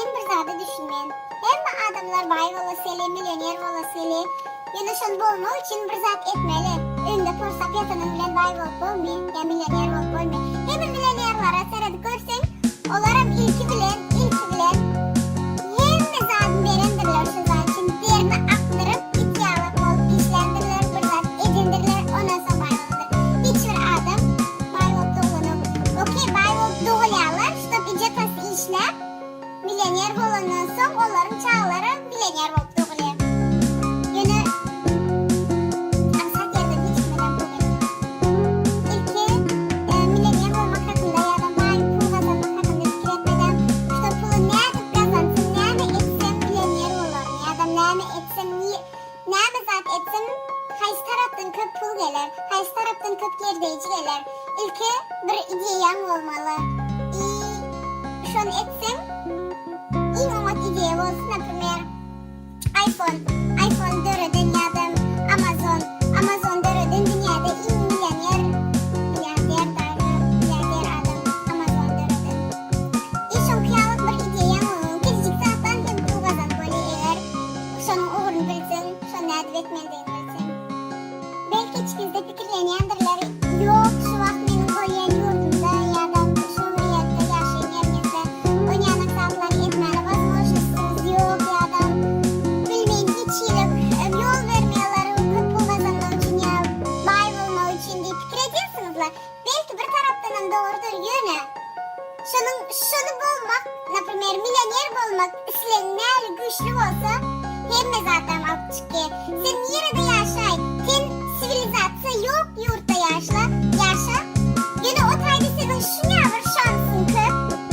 men bir zada düşünmen. Hemma adamlar bay bolaseli, milyoner bolaseli. Yana şol bolma üçün bir zat etmeli. Önde porsap yatanın bilen bay bolup bolmay, ya milyoner bolup bolmay. Hemma milyonerlara seredi görsen, olaram ilki bilen. Hemma zadın berendirler şu zat için. Derini aktırıp, ihtiyarlık olup, işlendirler, bir zat edindirler, ondan sonra bay boludur. Hiçbir adam bay bolup doğulanıp. Okey, bay bolup doğulayanlar, ştop icatası işler. Milyoner bolandan soň olaryň çağlary milyoner bolup doğulýar. Ýöne aksat ýerde hiç kimden bugün. İlki milyoner bolmak hakynda ýa-da bay pul gazanmak hakynda pikir etmeden, şo puly näme gazansam, näme etsem milyoner bolarym ýa-da näme etsem, näme zat etsem haýsy tarapdan köp pul geler, haýsy tarapdan köp gerdeýji geler. İlki bir ideýaň bolmaly. Şonu etsem İn omat ideya olsun, например, iPhone döröden ya da Amazon döröden dünyada in milyarder adam Amazon döröden. İşon kıyalık bir ideya olun, biricik zaten hem pul kazan böyle eğer şonun uğrunu bilsen, şonu adib etmeliydin bilsen. Belki içinizde fikirlenyendirler, yok şu vakt benim koyuyan yurdumda ya da şu hürriyette yaşayan yerimizde oynayanak saatleri etmeli vazgeçmişsiniz yok ya da bilmeyin hiç yıl yol vermeyeler köp pul kazanmak için ya bay bulmak için diye fikir ediyorsunuzlar. Belki bir taraftan doğrudur yönü. Şunu bulmak, например, milyoner bulmak islenmeli güçlü olsa hemme zaten alt çıkıyor. Sen nerede yaşay? Sen sivilizasyon yok yurtta yaşa. Yine o tayda senin şuna bir şansın ki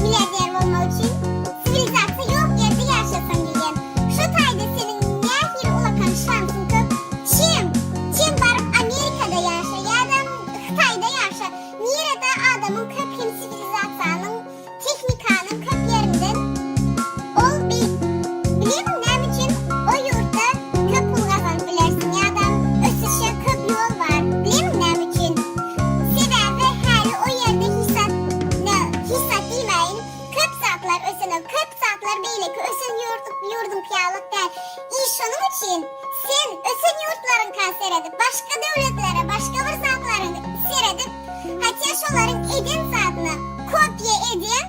milyoner olmak için sivilizasyon yok yerde yaşasan diyen. Şu tayda senin nehir ulakan şansın ki Çin barıp Amerika'da yaşa ya da Xitay'da yaşa. Nerede adamın köp hem sivilizasyonun, teknikanın köp yerinden ol biliyor musun ne için o yurtta köp pul kazanıp bilersin ya da ösüşe köp yol var. Biliyor musun ne için? Sebebi hali o yerde hissat demeyin. Köp saatler ösünüp, köp saatler beyle ki ösün yurdun kıyalık der. İş onun için sen ösün yurtların kan seyredip, başka devletlere, başka bir saatlerini seyredip, hatta şoların edin saatini kopya edin,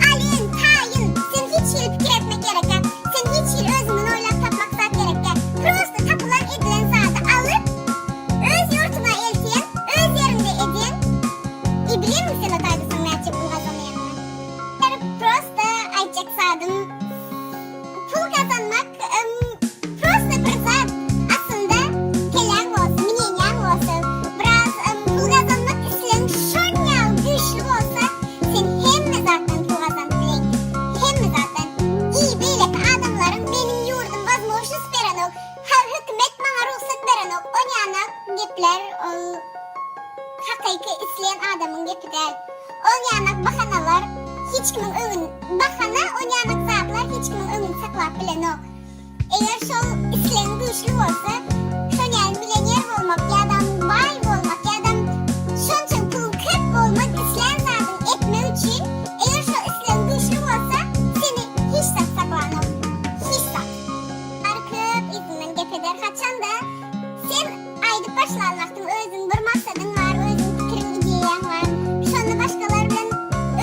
alin, tayin, sen hiç yıl fikir etmek gereken, sen hiç yıl özünün oylap tapmak saat gereken, prosta tapılan edilen saati alıp, öz yurtuna eltiyen, öz yerinde edin. Biliyor musun sen o taydısın ne yapacak pul kazanmayanını? Prosta ayçak saadim, pul kazanmak, prosta bir saat aslında kelen olsun, minyen olsun, biraz pul kazanmak islen şonyal güçlü olsa, sen hemme zaten pul kazanmayın, hemme zaten. İyi böyle ki adamların benim yurdum vazmoşuz veren ok, hükümet bana ruhsat veren ok, o yana gepler, hakiki isleyen adamın gepi değil. O yanak bahanalar, hiç kimin öğün, bahana o yanak zatlar hiç kimin öğün saklap bilen ok. Eğer şol isleyen güçlü olsa, şon yani milyoner olmak ya da bay olmak ya da şon için pul köp olmak isleyen zatın etme için, eğer şol isleyen güçlü olsa, seni hiç sat saklanıp, hiç sat. Köp izinden gep eder, kaçan da sen aydıp başlanmaktın, özün bir maksadın var, özün fikrin ideyan var. Şonu başkalar bilen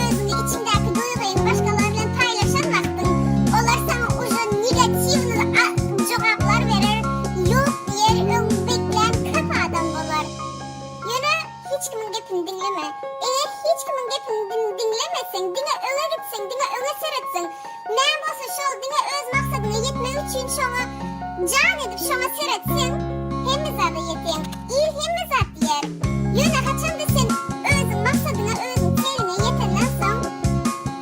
özünü içindeki duyguyu başkalar bilen paylaşanmaktın. Olar sana ucu negativli cevaplar verir, yok diyer, ön bekleyen köp adam bolar. Yine hiç kimin gepini dinleme. Eğer hiç kimin gepini dinlemesen, dine öne gitsen, dine öne seyretsen, ne olsa şol dine öz maksadına yetme için şona can edip şona seyretsen, hemmi zada yeten, il hemmi zat diyer. Yine kaçan da sen özün maksadına, özün teline yetenden son,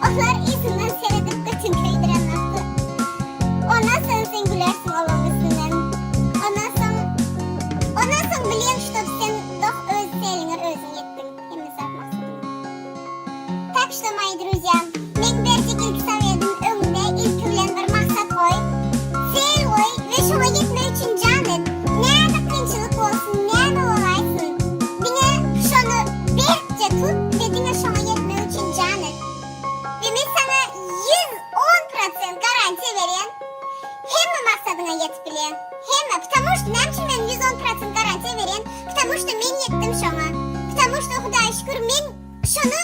onlar izinden seyredip bütün köydirenmezdi. Ondan sonra sen gülersin olan üstünden. Ondan sonra biliyorum что sen doch öz teline özün yettin, hemmi zat maksadına. Так что, мои друзья, мен бердик ilk seviyedin önünde ilk bilen bir maksat koy, seyir koy ve şuna yetme öyle. Hem потому что nem için ben 110% garantiya veren? Потому что men yettim şona. Потому что Xudoya şükür men şunu